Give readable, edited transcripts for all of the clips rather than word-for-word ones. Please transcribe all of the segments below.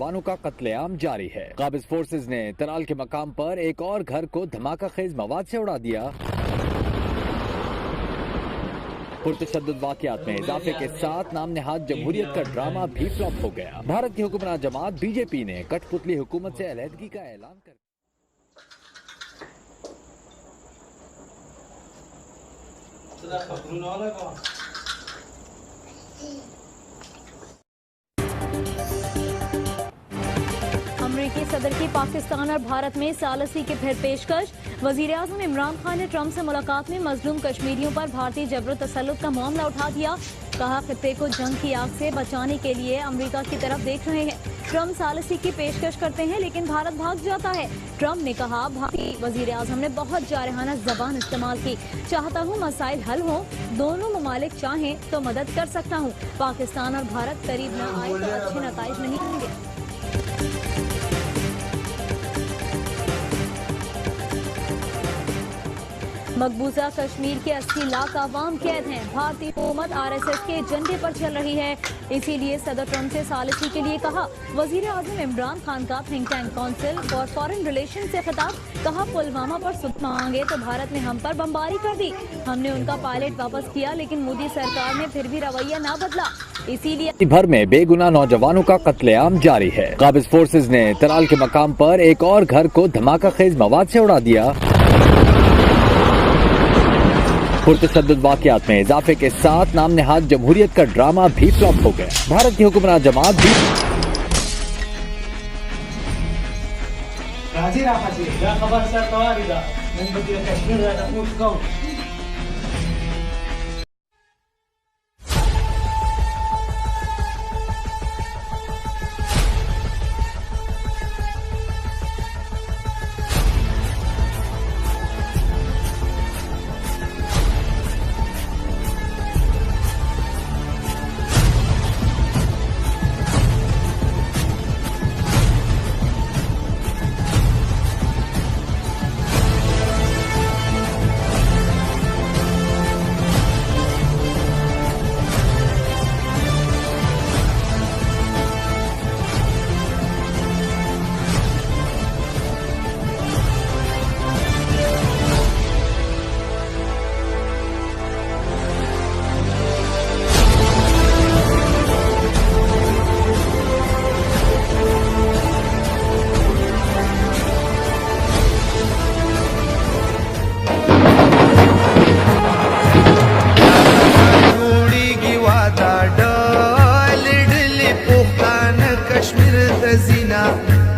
नौजवानों का कत्लेआम जारी है। काबिज फोर्सेज ने तराल के मकाम पर एक और घर को धमाका खेज मवाद से उड़ा दिया। पुरतशद्दुद वाक़यात में इजाफे के साथ नाम नेहाद जमहूरियत का ड्रामा भी फ्लॉप हो गया। भारत की हुक्मरान जमात बीजेपी ने कठपुतली हुकूमत से अलहदगी का ऐलान कर अमरीकी सदर की पाकिस्तान और भारत में सालसी की फिर पेशकश। वजीर-ए-आज़म इमरान खान ने ट्रंप से मुलाकात में मजलूम कश्मीरियों पर भारतीय जबर तसल्लुत का मामला उठा दिया। कहा, खित्ते को जंग की आग से बचाने के लिए अमरीका की तरफ देख रहे हैं। ट्रंप सालसी की पेशकश करते हैं लेकिन भारत भाग जाता है। ट्रंप ने कहा, भारतीय वजीर-ए-आज़म ने बहुत जारहाना जबान इस्तेमाल की। चाहता हूँ मसाइल हल हों, दोनों ममालिक चाहें तो मदद कर सकता हूँ। पाकिस्तान और भारत करीब न आए तो अच्छे नताइज नहीं होंगे। मकबूजा कश्मीर के 80 लाख आवाम कैद हैं। भारतीय हुकूमत RSS के एजेंडे पर चल रही है, इसीलिए सदर ट्रंप से सालिसी के लिए कहा। वजीर आजम इमरान खान का think tank council for foreign relation से खिताब। कहा, पुलवामा पर सुध मांगे तो भारत ने हम पर बमबारी कर दी। हमने उनका पायलट वापस किया लेकिन मोदी सरकार ने फिर भी रवैया ना बदला, इसीलिए भर में बेगुनाह नौजवानों का कत्लेआम जारी है। काबिज फोर्सेज ने तराल के मकाम पर एक और घर को धमाका खेज मवाद से उड़ा दिया। पुरतशद्दुद वाक़यात में इजाफे के साथ नाम नेहाद जमहूरियत का ड्रामा भी फ्लॉप हो गया। भारत की हुक्मरान जमात भी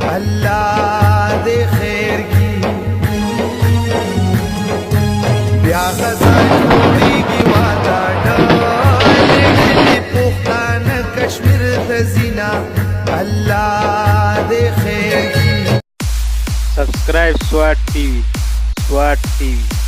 अल्लाह दे खैर की कश्मीर तजीना अल्लाह दे खैर की। Subscribe Swat TV.